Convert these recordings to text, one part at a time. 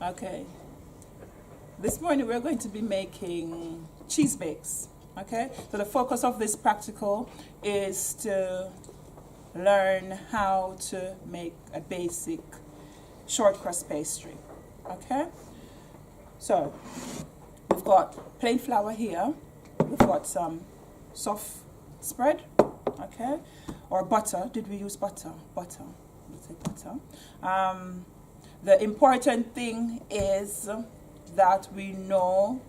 Okay. This morning we're going to be making cheese bakes. Okay. So the focus of this practical is to learn how to make a basic short crust pastry. Okay. So we've got plain flour here. We've got some soft spread. Okay. Or butter. Did we use butter? Butter. Let's say butter. The important thing is that we know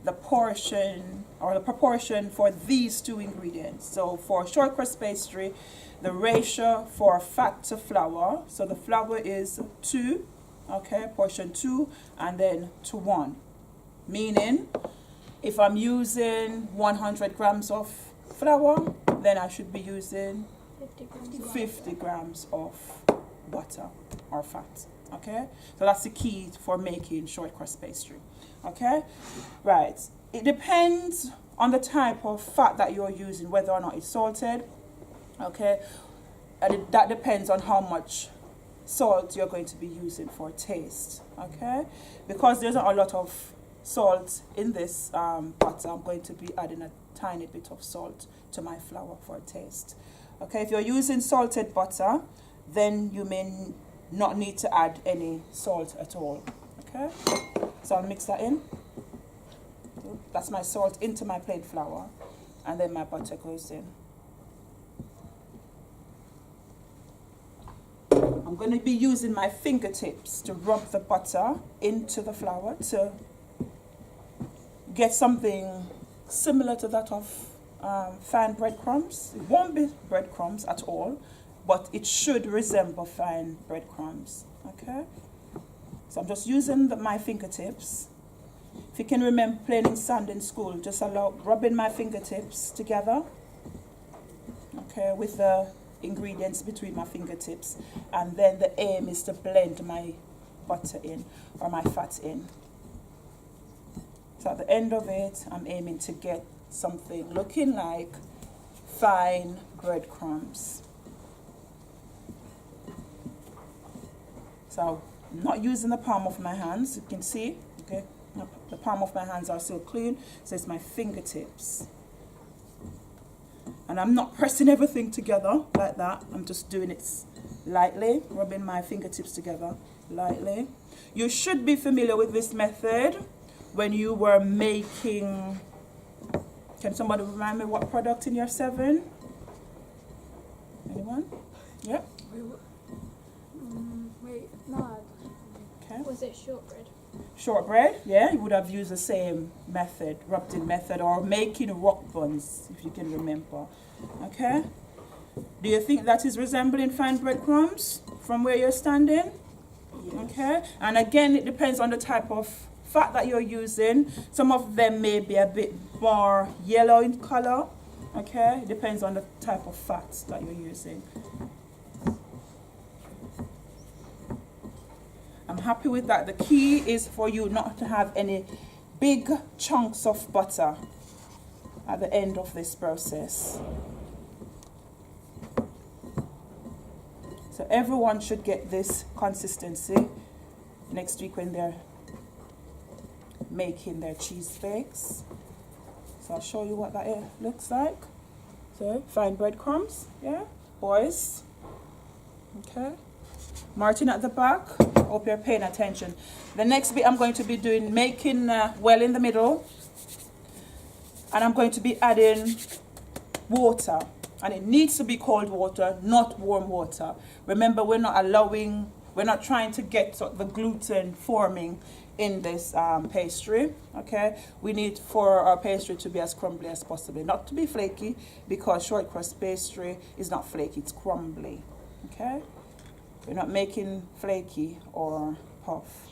the portion or the proportion for these two ingredients. So for short crust pastry, the ratio for fat to flour, so the flour is 2, okay, portion 2, and then to 1. Meaning, if I'm using 100 grams of flour, then I should be using 50 grams of butter or fat. Okay, so that's the key for making short crust pastry. Okay, right. It depends on the type of fat that you're using, whether or not it's salted. Okay, and that depends on how much salt you're going to be using for taste. Okay, because there's not a lot of salt in this butter, I'm going to be adding a tiny bit of salt to my flour for taste. Okay, if you're using salted butter, then you may not need to add any salt at all. Okay, so I'll mix that in. That's my salt into my plain flour, and then my butter goes in. I'm going to be using my fingertips to rub the butter into the flour to get something similar to that of fine breadcrumbs. It won't be breadcrumbs at all, but it should resemble fine breadcrumbs. Okay, so I'm just using my fingertips. If you can remember playing in sand in school, just rubbing my fingertips together, okay, with the ingredients between my fingertips, and then the aim is to blend my butter in or my fat in. So at the end of it, I'm aiming to get something looking like fine breadcrumbs. So I'm not using the palm of my hands, you can see, okay, the palm of my hands are still clean, so it's my fingertips. And I'm not pressing everything together like that, I'm just doing it lightly, rubbing my fingertips together lightly. You should be familiar with this method when you were making, can somebody remind me what product in year 7? Anyone? Yep. Wait, no. Okay. Was it shortbread? Shortbread, yeah, you would have used the same method, rubbed in method, or making rock buns, if you can remember. Okay? Do you think that is resembling fine breadcrumbs from where you're standing? Yes. Okay? And again, it depends on the type of fat that you're using. Some of them may be a bit more yellow in color. Okay? It depends on the type of fat that you're using. I'm happy with that. The key is for you not to have any big chunks of butter at the end of this process. So everyone should get this consistency next week when they're making their cheese bakes. So I'll show you what that looks like. So fine breadcrumbs, yeah, boys. Okay. Martin at the back, hope you're paying attention. The next bit I'm going to be doing, making well in the middle, and I'm going to be adding water, and it needs to be cold water, not warm water. Remember, we're not trying to get the gluten forming in this pastry. Okay, we need for our pastry to be as crumbly as possible, not to be flaky, because short crust pastry is not flaky, it's crumbly. Okay, we're not making flaky or puff.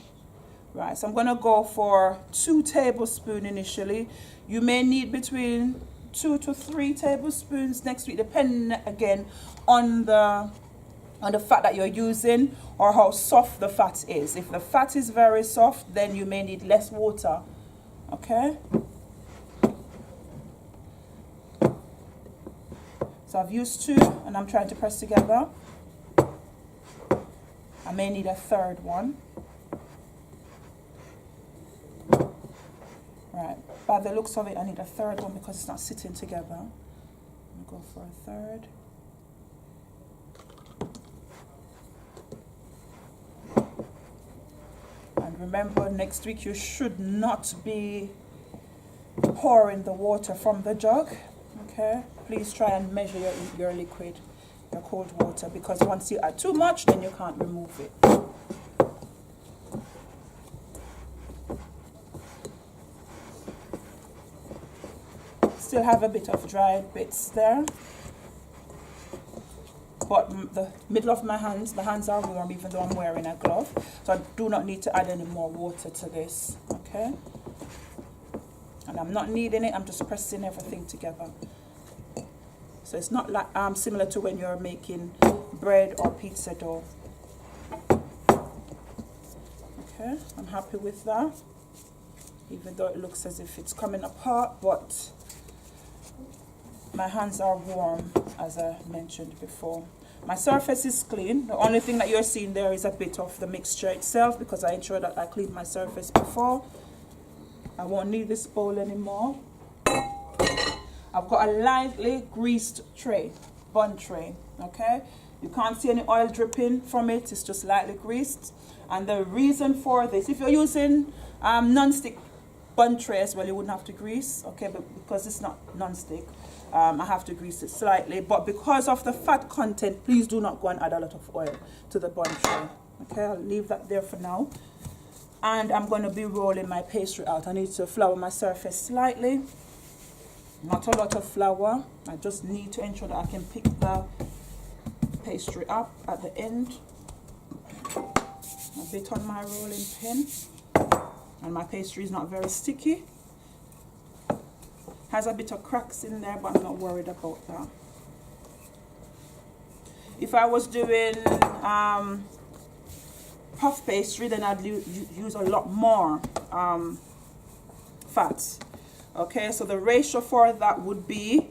Right, so I'm going to go for 2 tablespoons initially. You may need between 2 to 3 tablespoons next week, depending again on the fat that you're using or how soft the fat is. If the fat is very soft, then you may need less water. Okay? So I've used 2 and I'm trying to press together. I may need a third one. By the looks of it, I need a third one because it's not sitting together. I'm going to go for a third. And remember, next week you should not be pouring the water from the jug. Okay, please try and measure your liquid, your cold water, because once you add too much, then you can't remove it. Still have a bit of dried bits there, but the middle of my hands are warm even though I'm wearing a glove, so I do not need to add any more water to this. Okay, and I'm not kneading it, I'm just pressing everything together. So it's not like similar to when you're making bread or pizza dough. Okay, I'm happy with that, even though it looks as if it's coming apart, but my hands are warm, as I mentioned before. My surface is clean. The only thing that you're seeing there is a bit of the mixture itself, because I ensured that I cleaned my surface before. I won't need this bowl anymore. I've got a lightly greased tray, bun tray, okay? You can't see any oil dripping from it, it's just lightly greased. And the reason for this, if you're using non-stick bun tray as well, you wouldn't have to grease, okay? But because it's not non-stick, I have to grease it slightly. But because of the fat content, please do not go and add a lot of oil to the bun tray, okay? I'll leave that there for now. And I'm going to be rolling my pastry out. I need to flour my surface slightly. Not a lot of flour. I just need to ensure that I can pick the pastry up at the end. A bit on my rolling pin. And my pastry is not very sticky. Has a bit of cracks in there, but I'm not worried about that. If I was doing puff pastry, then I'd use a lot more fat. Okay, so the ratio for that would be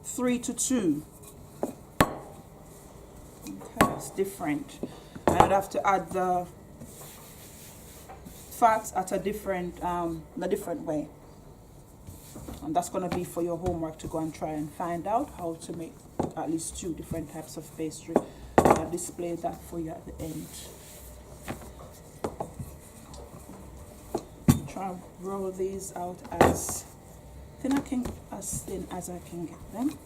3 to 2. Okay, it's different. And I'd have to add the fats at a different way. And that's going to be for your homework to go and try and find out how to make at least 2 different types of pastry. I'll display that for you at the end. Try and roll these out as thin as I can get them.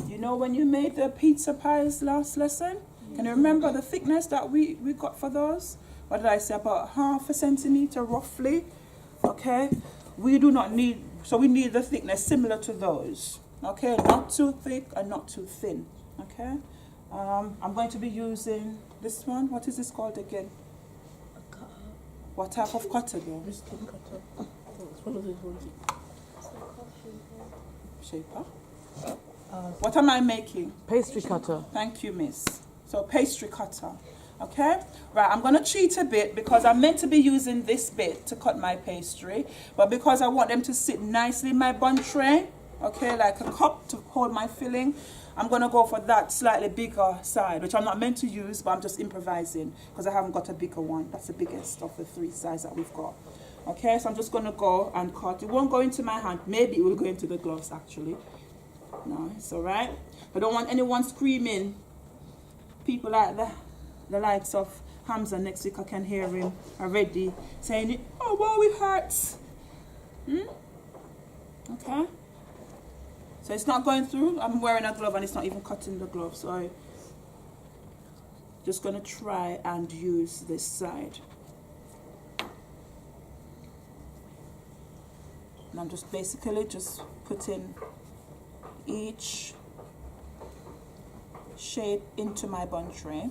You know, when you made the pizza pies last lesson, can you remember the thickness that we got for those? What did I say? About 1/2 centimeter roughly. Okay, we do not need, so we need the thickness similar to those. Okay, not too thick and not too thin. Okay, I'm going to be using this one. What is this called again? A cutter. What type of cutter though? Piston cutter. It's one of those ones. Shaper. What am I making? Pastry cutter. Thank you, miss. So pastry cutter. Okay, right, I'm going to cheat a bit because I'm meant to be using this bit to cut my pastry, but because I want them to sit nicely in my bun tray, okay, like a cup to hold my filling, I'm going to go for that slightly bigger side, which I'm not meant to use, but I'm just improvising because I haven't got a bigger one. That's the biggest of the 3 sides that we've got. Okay, so I'm just going to go and cut. It won't go into my hand. Maybe it will go into the gloves actually. No, it's all right. I don't want anyone screaming. People like the likes of Hamza next week, I can hear him already saying, oh, wow, it hurts. Okay. So it's not going through. I'm wearing a glove and it's not even cutting the glove. So I'm just going to try and use this side. And I'm just basically just putting each shape into my bun tray.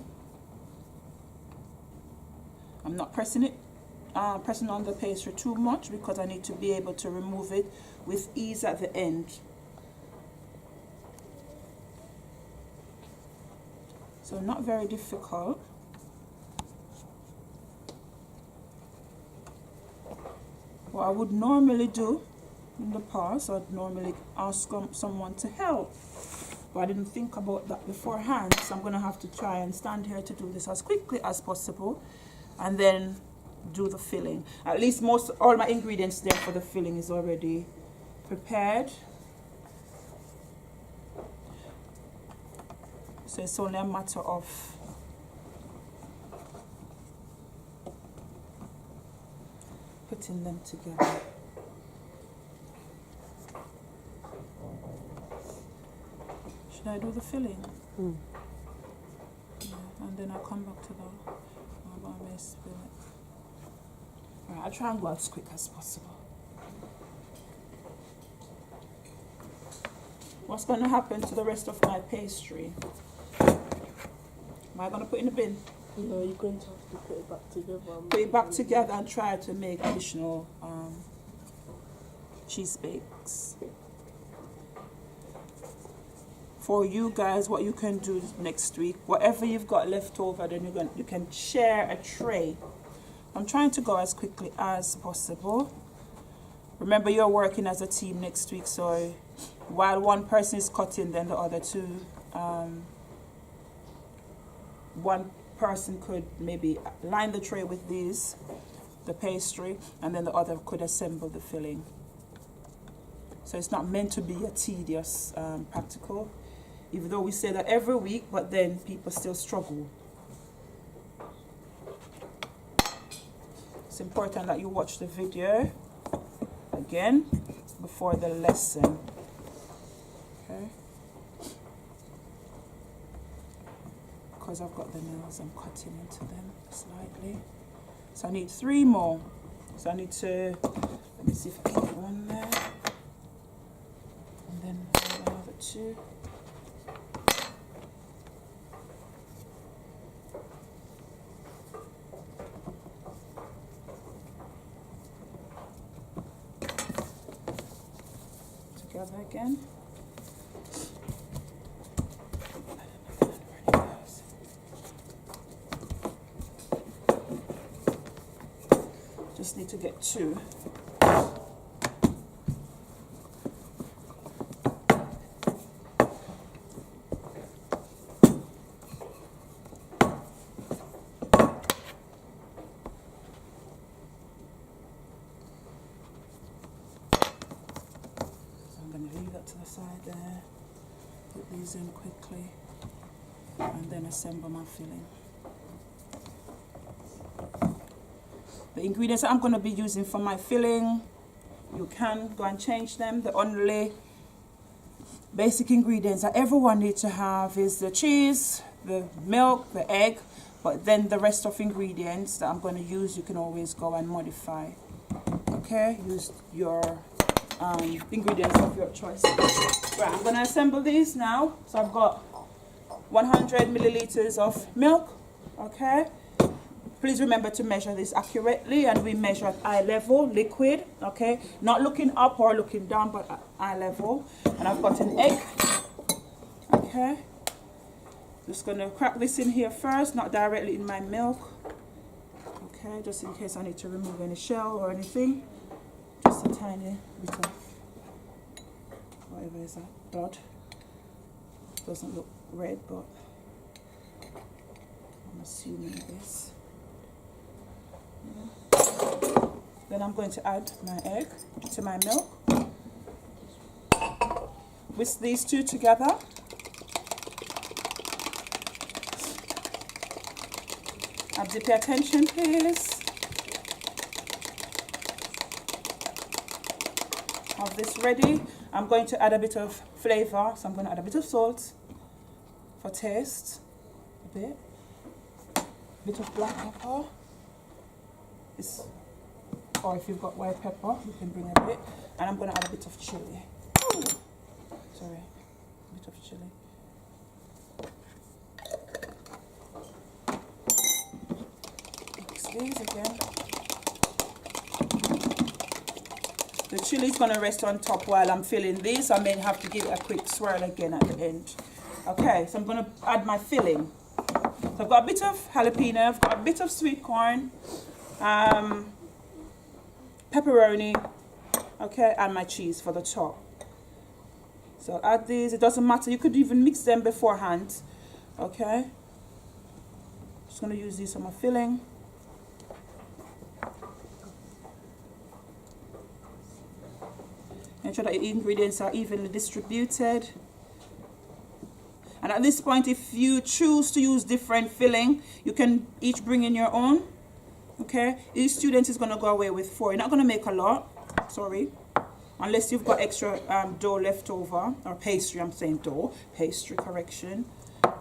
I'm not pressing on the pastry too much because I need to be able to remove it with ease at the end. So not very difficult. what I would normally do in the past, I'd normally ask someone to help. But I didn't think about that beforehand, so I'm going to have to try and stand here to do this as quickly as possible and then do the filling. At least all my ingredients there for the filling is already prepared. So it's only a matter of putting them together. Should I do the filling? Mm. Yeah, and then I'll come back to that. I may spill it. Alright, I'll try and go as quick as possible. What's going to happen to the rest of my pastry? Am I going to put it in the bin? No, you're going to have to put it back together. Put it back together and try to make additional cheese bakes. For you guys, what you can do next week, whatever you've got left over, then you can share a tray. I'm trying to go as quickly as possible. Remember, you're working as a team next week, so while one person is cutting, then the other two, one person could maybe line the tray with the pastry, and then the other could assemble the filling. So it's not meant to be a tedious practical, even though we say that every week, but then people still struggle. It's important that you watch the video again before the lesson. Okay? Because I've got the nails, I'm cutting into them slightly. So I need 3 more. So I need to, let me see if I can get one there. And then another 2. Together again. Just need to get 2. To the side there, put these in quickly, and then assemble my filling. The ingredients I'm going to be using for my filling, you can go and change them. The only basic ingredients that everyone needs to have is the cheese, the milk, the egg, but then the rest of ingredients that I'm going to use, you can always go and modify. Okay, use your ingredients of your choice. Right, I'm going to assemble these now. So I've got 100 milliliters of milk. Okay, please remember to measure this accurately, and we measure at eye level liquid. Okay, not looking up or looking down, but at eye level. And I've got an egg. Okay, just going to crack this in here first, not directly in my milk. Okay, just in case I need to remove any shell or anything. Just a tiny bit of whatever is that, blood. Doesn't look red, but I'm assuming this. Yeah. Then I'm going to add my egg to my milk. Whisk these 2 together. Abdi, pay attention, please. Have this ready. I'm going to add a bit of flavor, so I'm going to add a bit of salt for taste, a bit of black pepper, or if you've got white pepper, you can bring a bit, and I'm going to add a bit of chili. Ooh. Sorry, a bit of chili. Mix these again. The chili is going to rest on top while I'm filling these. I may have to give it a quick swirl again at the end. Okay, so I'm going to add my filling. So I've got a bit of jalapeno, I've got a bit of sweet corn, pepperoni, okay, and my cheese for the top. So add these. It doesn't matter. You could even mix them beforehand, okay. Just going to use these for my filling. Make sure that your ingredients are evenly distributed. And at this point, if you choose to use different filling, you can each bring in your own. Okay, each student is going to go away with 4. You're not going to make a lot, sorry, unless you've got extra dough left over, or pastry, I'm saying dough, pastry, correction.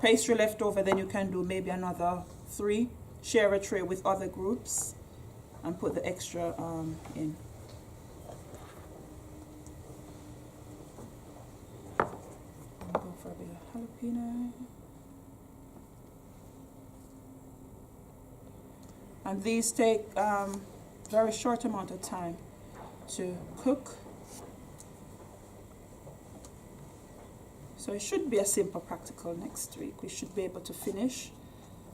Pastry left over, then you can do maybe another 3. Share a tray with other groups and put the extra in. Go for a bit of jalapeno. And these take very short amount of time to cook. So it should be a simple practical next week. We should be able to finish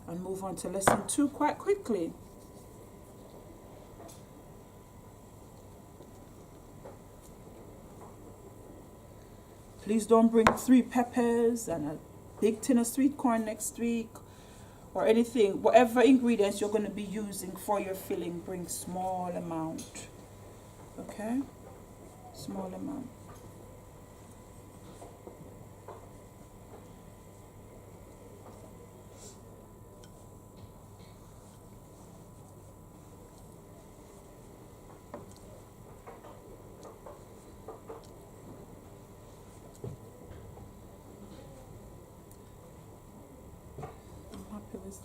and move on to lesson 2 quite quickly. Please don't bring 3 peppers and a big tin of sweet corn next week or anything. Whatever ingredients you're going to be using for your filling, bring small amount. Okay? Small amount.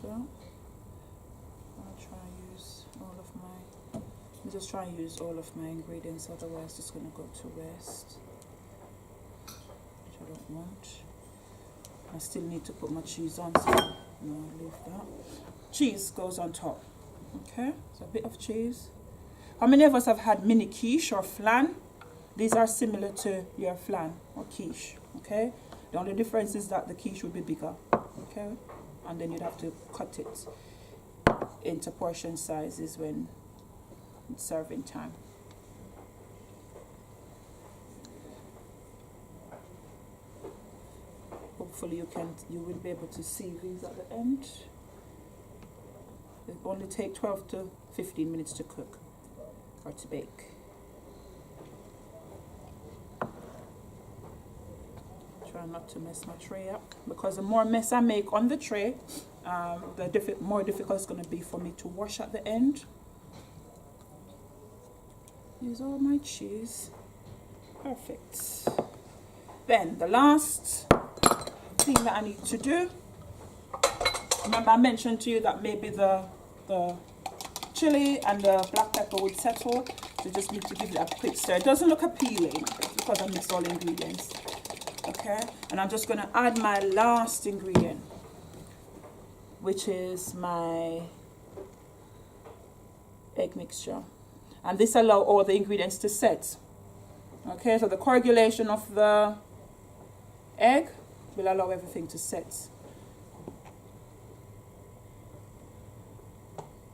That. I'll try and use all of my, I'm just trying to use all of my ingredients, otherwise it's going to go to waste, which I don't want. I still need to put my cheese on, so no, I'll leave that. Cheese goes on top. Okay, so a bit of cheese. How many of us have had mini quiche or flan? These are similar to your flan or quiche. Okay, the only difference is that the quiche will be bigger. Okay, and then you'd have to cut it into portion sizes when it's serving time. Hopefully you will be able to see these at the end. They only take 12 to 15 minutes to cook or to bake. Try not to mess my tray up, because the more mess I make on the tray, the more difficult it's going to be for me to wash at the end. Use all my cheese. Perfect. Then the last thing that I need to do, remember I mentioned to you that maybe the chili and the black pepper would settle, so you just need to give it a quick stir. It doesn't look appealing because I mixed all the ingredients. Okay, and I'm just going to add my last ingredient, which is my egg mixture, and this allows all the ingredients to set. Okay, so the coagulation of the egg will allow everything to set.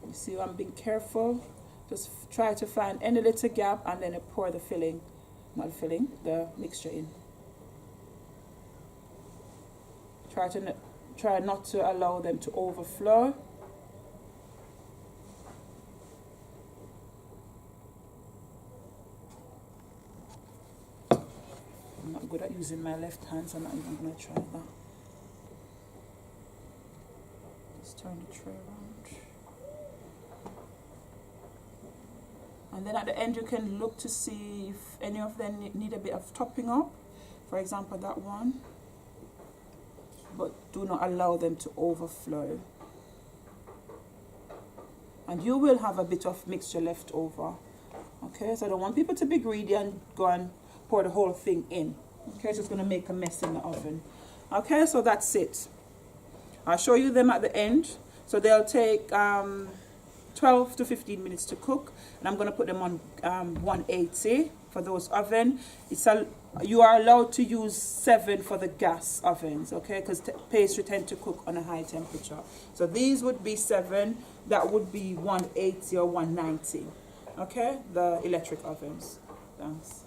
You see, I'm being careful. Just try to find any little gap and then pour the filling, not filling, the mixture in. Try not to allow them to overflow. I'm not good at using my left hand, so I'm not even going to try that. Just turn the tray around. And then at the end you can look to see if any of them need a bit of topping up. For example, that one. But do not allow them to overflow. And you will have a bit of mixture left over. Okay, so I don't want people to be greedy and go and pour the whole thing in. Okay, it's just going to make a mess in the oven. Okay, so that's it. I'll show you them at the end. So they'll take 12 to 15 minutes to cook. And I'm going to put them on 180 for those oven. You are allowed to use 7 for the gas ovens, okay? Because pastry tend to cook on a high temperature. So these would be 7. That would be 180 or 190. Okay, the electric ovens. Thanks.